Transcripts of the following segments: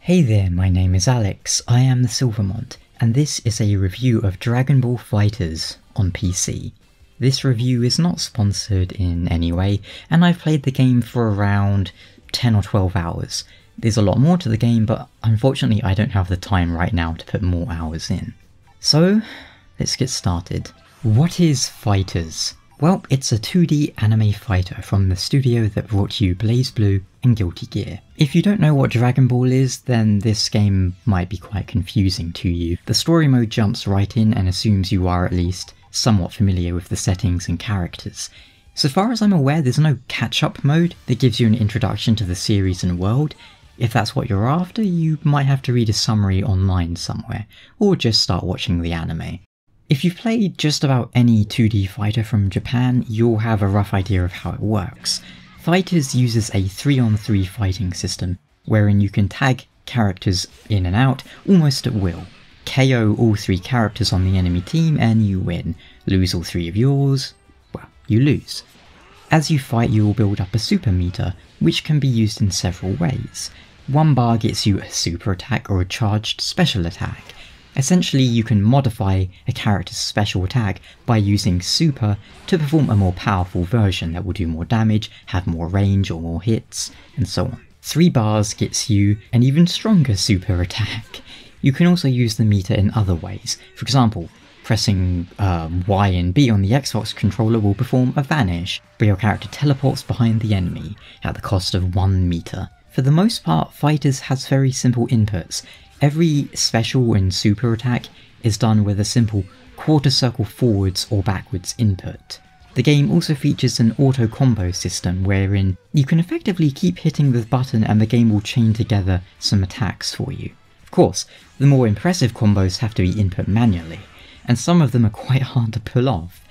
Hey there, my name is Alex, I am the Silvermont, and this is a review of Dragon Ball FighterZ on PC. This review is not sponsored in any way, and I've played the game for around 10 or 12 hours. There's a lot more to the game, but unfortunately I don't have the time right now to put more hours in. So, let's get started. What is FighterZ? Well, it's a 2D anime fighter from the studio that brought you BlazBlue and Guilty Gear. If you don't know what Dragon Ball is, then this game might be quite confusing to you. The story mode jumps right in and assumes you are at least somewhat familiar with the settings and characters. So far as I'm aware, there's no catch-up mode that gives you an introduction to the series and world. If that's what you're after, you might have to read a summary online somewhere, or just start watching the anime. If you've played just about any 2D fighter from Japan, you'll have a rough idea of how it works. FighterZ uses a 3-on-3 fighting system, wherein you can tag characters in and out almost at will. KO all 3 characters on the enemy team and you win. Lose all 3 of yours, well, you lose. As you fight, you will build up a super meter, which can be used in several ways. One bar gets you a super attack or a charged special attack. Essentially, you can modify a character's special attack by using super to perform a more powerful version that will do more damage, have more range or more hits, and so on. 3 bars gets you an even stronger super attack. You can also use the meter in other ways. For example, pressing Y and B on the Xbox controller will perform a vanish, where your character teleports behind the enemy at the cost of 1 meter. For the most part, FighterZ has very simple inputs. Every special and super attack is done with a simple quarter circle forwards or backwards input. The game also features an auto combo system wherein you can effectively keep hitting the button and the game will chain together some attacks for you. Of course, the more impressive combos have to be input manually, and some of them are quite hard to pull off.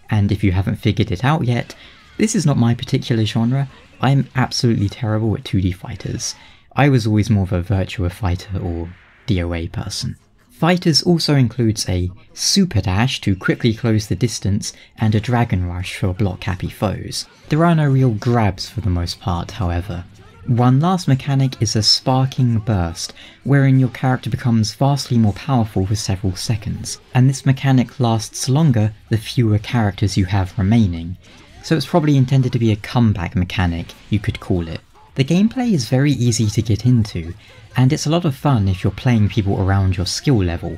And if you haven't figured it out yet, this is not my particular genre. I'm absolutely terrible at 2D fighters. I was always more of a Virtua Fighter or DOA person. FighterZ also includes a super dash to quickly close the distance and a dragon rush for block happy foes. There are no real grabs for the most part, however. One last mechanic is a sparking burst, wherein your character becomes vastly more powerful for several seconds, and this mechanic lasts longer the fewer characters you have remaining, so it's probably intended to be a comeback mechanic, you could call it. The gameplay is very easy to get into, and it's a lot of fun if you're playing people around your skill level,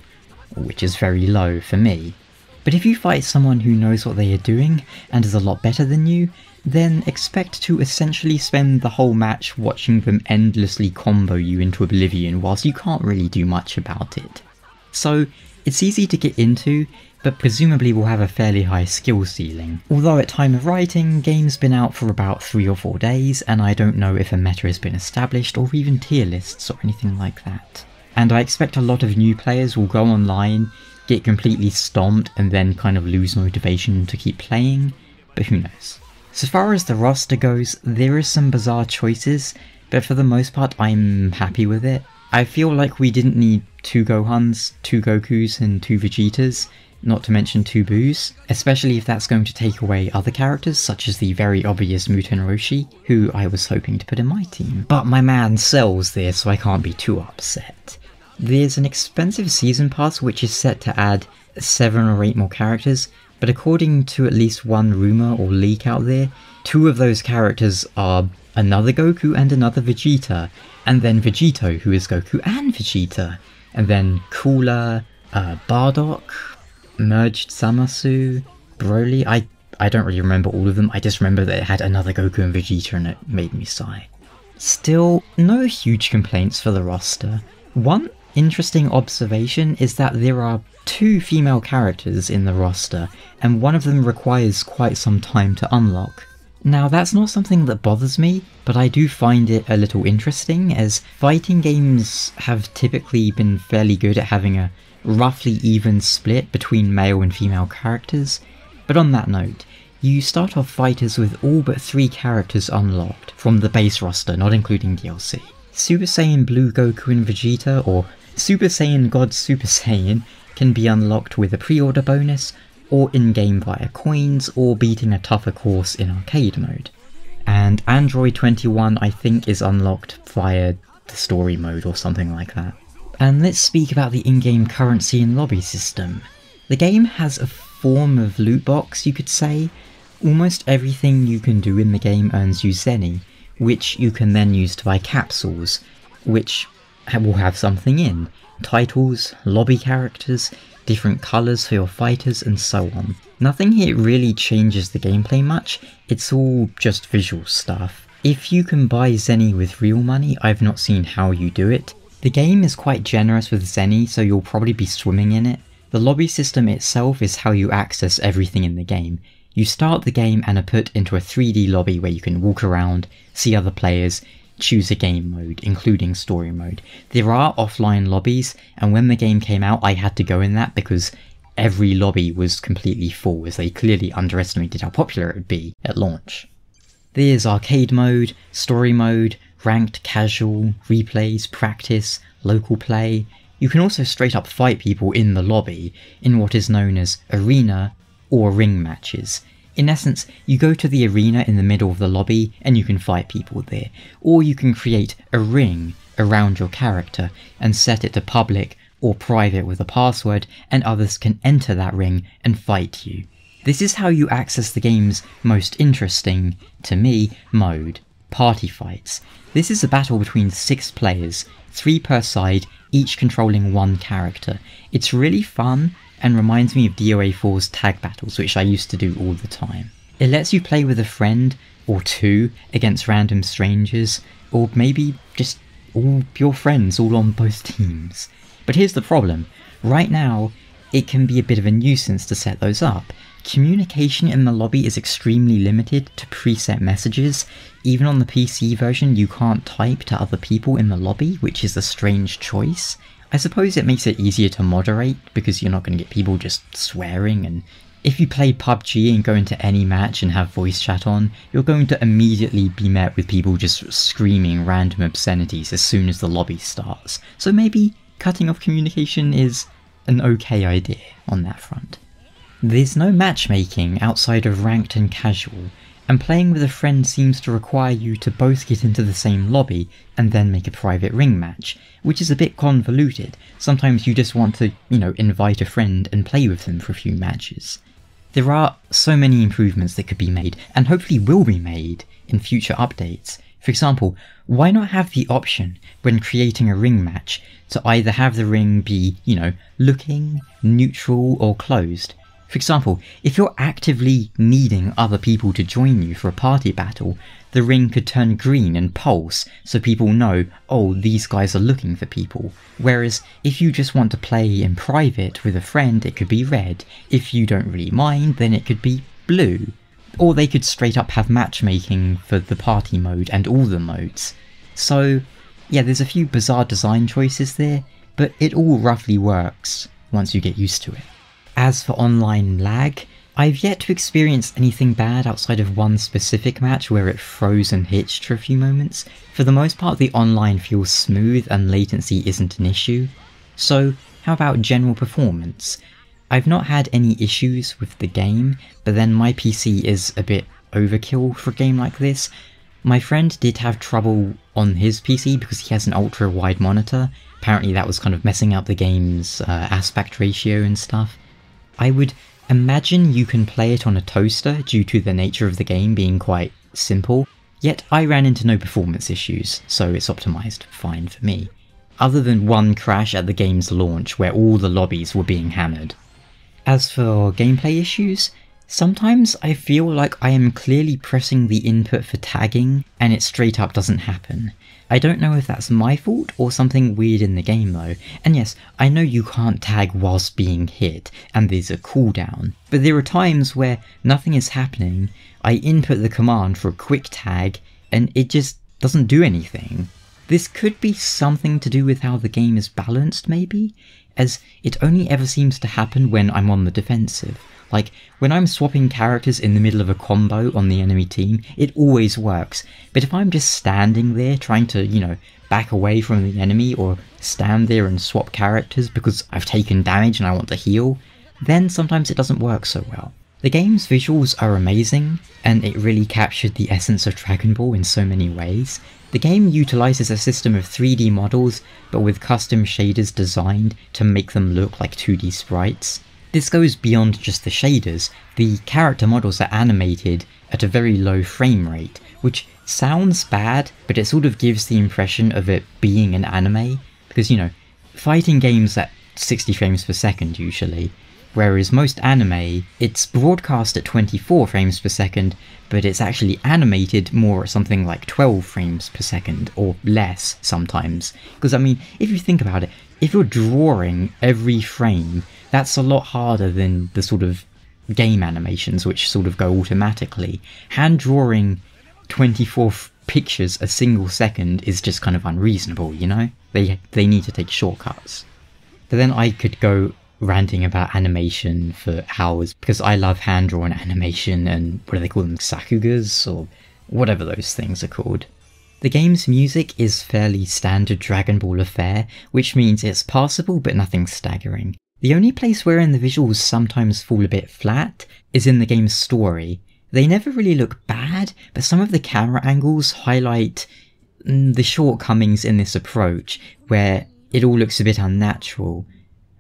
which is very low for me. But if you fight someone who knows what they are doing and is a lot better than you, then expect to essentially spend the whole match watching them endlessly combo you into oblivion whilst you can't really do much about it. So, it's easy to get into, but presumably will have a fairly high skill ceiling. Although at time of writing, game's been out for about 3 or 4 days, and I don't know if a meta has been established or even tier lists or anything like that. And I expect a lot of new players will go online, get completely stomped, and then kind of lose motivation to keep playing, but who knows. So far as the roster goes, there is some bizarre choices, but for the most part I'm happy with it. I feel like we didn't need 2 Gohans, 2 Gokus, and 2 Vegetas, not to mention 2 Boos, especially if that's going to take away other characters such as the very obvious Muten Roshi, who I was hoping to put in my team. But my man sells this, so I can't be too upset. There's an expensive season pass which is set to add 7 or 8 more characters, but according to at least one rumour or leak out there, 2 of those characters are another Goku and another Vegeta, and then Vegito, who is Goku and Vegeta, and then Cooler, Bardock, Merged Zamasu, Broly. I don't really remember all of them, I just remember that it had another Goku and Vegeta and it made me sigh. Still, no huge complaints for the roster. One interesting observation is that there are 2 female characters in the roster, and one of them requires quite some time to unlock. Now that's not something that bothers me, but I do find it a little interesting, as fighting games have typically been fairly good at having a roughly even split between male and female characters. But on that note, you start off FighterZ with all but 3 characters unlocked from the base roster, not including DLC. Super Saiyan Blue Goku and Vegeta, or Super Saiyan God Super Saiyan, can be unlocked with a pre-order bonus, or in-game via coins, or beating a tougher course in arcade mode. And Android 21 I think is unlocked via the story mode or something like that. And let's speak about the in-game currency and lobby system. The game has a form of loot box, you could say. Almost everything you can do in the game earns you zenny, which you can then use to buy capsules, which will have something in. Titles, lobby characters, different colours for your fighters, and so on. Nothing here really changes the gameplay much, it's all just visual stuff. If you can buy zenny with real money, I've not seen how you do it. The game is quite generous with zenny, so you'll probably be swimming in it. The lobby system itself is how you access everything in the game. You start the game and are put into a 3D lobby where you can walk around, see other players, choose a game mode, including story mode. There are offline lobbies, and when the game came out I had to go in that because every lobby was completely full, as they clearly underestimated how popular it would be at launch. There's arcade mode, story mode, ranked, casual, replays, practice, local play. You can also straight up fight people in the lobby, in what is known as arena or ring matches. In essence, you go to the arena in the middle of the lobby and you can fight people there, or you can create a ring around your character and set it to public or private with a password, and others can enter that ring and fight you. This is how you access the game's most interesting, to me, mode, party fights. This is a battle between 6 players, 3 per side, each controlling one character. It's really fun and reminds me of DOA 4's tag battles, which I used to do all the time. It lets you play with a friend or 2 against random strangers, or maybe just all your friends all on both teams. But here's the problem. Right now, it can be a bit of a nuisance to set those up. Communication in the lobby is extremely limited to preset messages. Even on the PC version, you can't type to other people in the lobby, which is a strange choice. I suppose it makes it easier to moderate, because you're not going to get people just swearing, and if you play PUBG and go into any match and have voice chat on, you're going to immediately be met with people just screaming random obscenities as soon as the lobby starts. So maybe cutting off communication is an okay idea on that front. There's no matchmaking outside of ranked and casual, and playing with a friend seems to require you to both get into the same lobby and then make a private ring match, which is a bit convoluted. Sometimes you just want to, invite a friend and play with them for a few matches. There are so many improvements that could be made, and hopefully will be made, in future updates. For example, why not have the option, when creating a ring match, to either have the ring be, looking, neutral, or closed? For example, if you're actively needing other people to join you for a party battle, the ring could turn green and pulse so people know, oh, these guys are looking for people. Whereas if you just want to play in private with a friend, it could be red. If you don't really mind, then it could be blue. Or they could straight up have matchmaking for the party mode and all the modes. So yeah, there's a few bizarre design choices there, but it all roughly works once you get used to it. As for online lag, I've yet to experience anything bad outside of one specific match where it froze and hitched for a few moments. For the most part, the online feels smooth and latency isn't an issue. So how about general performance? I've not had any issues with the game, but then my PC is a bit overkill for a game like this. My friend did have trouble on his PC because he has an ultra wide monitor. Apparently that was kind of messing up the game's aspect ratio and stuff. I would imagine you can play it on a toaster due to the nature of the game being quite simple, yet I ran into no performance issues, so it's optimised fine for me. Other than one crash at the game's launch where all the lobbies were being hammered. As for gameplay issues, sometimes I feel like I am clearly pressing the input for tagging and it straight up doesn't happen. I don't know if that's my fault or something weird in the game though, and yes, I know you can't tag whilst being hit, and there's a cooldown, but there are times where nothing is happening, I input the command for a quick tag, and it just doesn't do anything. This could be something to do with how the game is balanced maybe, as it only ever seems to happen when I'm on the defensive. Like, when I'm swapping characters in the middle of a combo on the enemy team, it always works. But if I'm just standing there trying to, back away from the enemy, or stand there and swap characters because I've taken damage and I want to heal, then sometimes it doesn't work so well. The game's visuals are amazing, and it really captured the essence of Dragon Ball in so many ways. The game utilises a system of 3D models, but with custom shaders designed to make them look like 2D sprites. This goes beyond just the shaders. The character models are animated at a very low frame rate, which sounds bad, but it sort of gives the impression of it being an anime, because, you know, fighting games at 60 frames per second usually, whereas most anime, it's broadcast at 24 frames per second, but it's actually animated more at something like 12 frames per second, or less sometimes. Because I mean, if you think about it, if you're drawing every frame, that's a lot harder than the sort of game animations which sort of go automatically. Hand drawing 24 pictures a single second is just kind of unreasonable, you know? They need to take shortcuts. But then I could go ranting about animation for hours, because I love hand-drawn animation and what do they call them, sakugas, or whatever those things are called. The game's music is fairly standard Dragon Ball affair, which means it's passable but nothing staggering. The only place wherein the visuals sometimes fall a bit flat is in the game's story. They never really look bad, but some of the camera angles highlight the shortcomings in this approach, where it all looks a bit unnatural,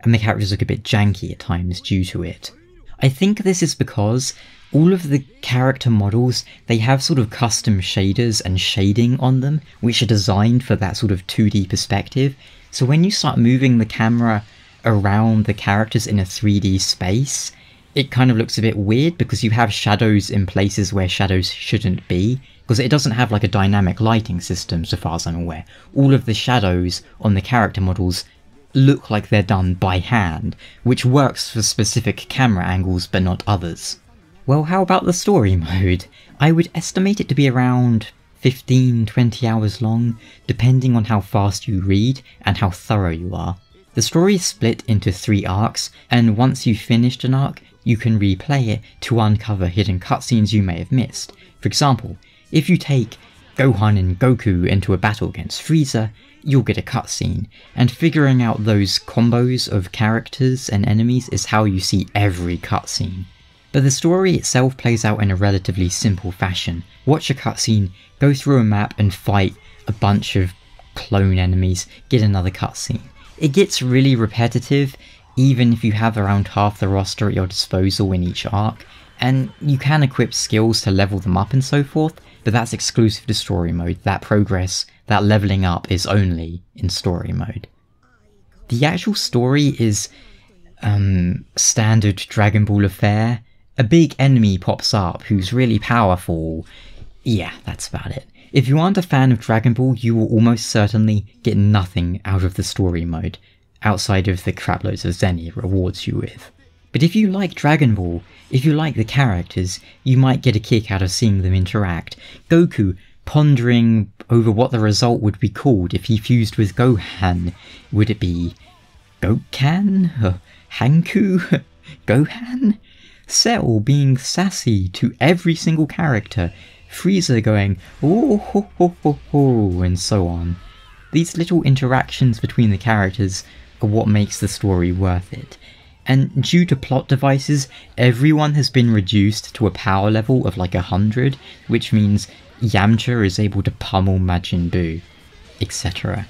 and the characters look a bit janky at times due to it. I think this is because all of the character models, they have sort of custom shaders and shading on them, which are designed for that sort of 2D perspective, so when you start moving the camera around the characters in a 3D space, it kind of looks a bit weird because you have shadows in places where shadows shouldn't be, because it doesn't have like a dynamic lighting system so far as I'm aware. All of the shadows on the character models look like they're done by hand, which works for specific camera angles but not others. Well, how about the story mode? I would estimate it to be around 15-20 hours long, depending on how fast you read and how thorough you are. The story is split into 3 arcs, and once you've finished an arc, you can replay it to uncover hidden cutscenes you may have missed. For example, if you take Gohan and Goku into a battle against Frieza, you'll get a cutscene, and figuring out those combos of characters and enemies is how you see every cutscene. But the story itself plays out in a relatively simple fashion. Watch a cutscene, go through a map and fight a bunch of clone enemies, get another cutscene. It gets really repetitive, even if you have around half the roster at your disposal in each arc, and you can equip skills to level them up and so forth, but that's exclusive to story mode. That progress, that leveling up is only in story mode. The actual story is standard Dragon Ball affair. A big enemy pops up who's really powerful. Yeah, that's about it. If you aren't a fan of Dragon Ball, you will almost certainly get nothing out of the story mode, outside of the craploads of Zen it rewards you with. But if you like Dragon Ball, if you like the characters, you might get a kick out of seeing them interact. Goku pondering over what the result would be called if he fused with Gohan. Would it be Gokan? Hanku? Gohan? Cell being sassy to every single character. Frieza going, oh ho ho ho ho, and so on. These little interactions between the characters are what makes the story worth it. And due to plot devices, everyone has been reduced to a power level of like 100, which means Yamcha is able to pummel Majin Buu, etc.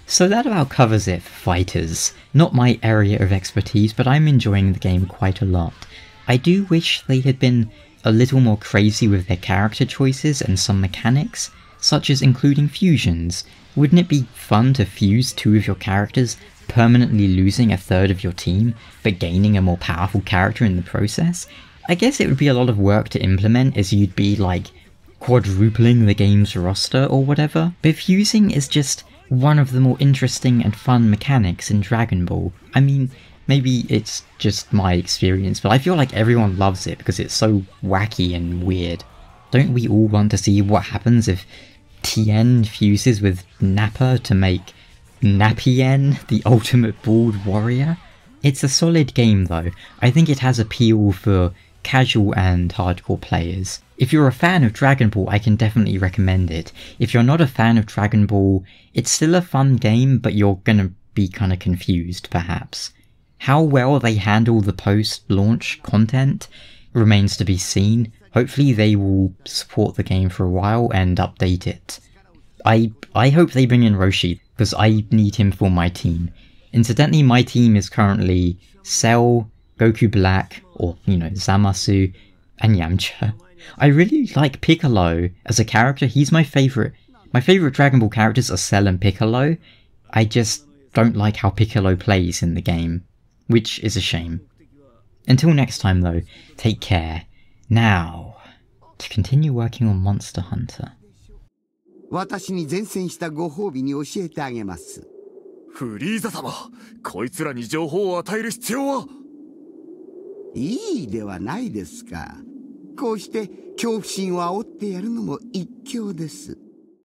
So that about covers it for FighterZ. Not my area of expertise, but I'm enjoying the game quite a lot. I do wish they had been a little more crazy with their character choices and some mechanics, such as including fusions. Wouldn't it be fun to fuse 2 of your characters, permanently losing a third of your team, but gaining a more powerful character in the process? I guess it would be a lot of work to implement, as you'd be like quadrupling the game's roster or whatever, but fusing is just one of the more interesting and fun mechanics in Dragon Ball. I mean, maybe it's just my experience, but I feel like everyone loves it because it's so wacky and weird. Don't we all want to see what happens if Tien fuses with Nappa to make Nappien, the ultimate bald warrior? It's a solid game though. I think it has appeal for casual and hardcore players. If you're a fan of Dragon Ball, I can definitely recommend it. If you're not a fan of Dragon Ball, it's still a fun game, but you're gonna be kinda confused, perhaps. How well they handle the post-launch content remains to be seen. Hopefully they will support the game for a while and update it. I hope they bring in Roshi, because I need him for my team. Incidentally, my team is currently Cell, Goku Black, or, Zamasu, and Yamcha. I really like Piccolo as a character. He's my favourite. My favourite Dragon Ball characters are Cell and Piccolo. I just don't like how Piccolo plays in the game, which is a shame. Until next time though, take care. Now, to continue working on Monster Hunter. 私に善戦したご褒美に教えてあげます。フリーザ様、こいつらに情報を与える必要は。いいではないですか。こうして恐怖心を煽ってやるのも一興です。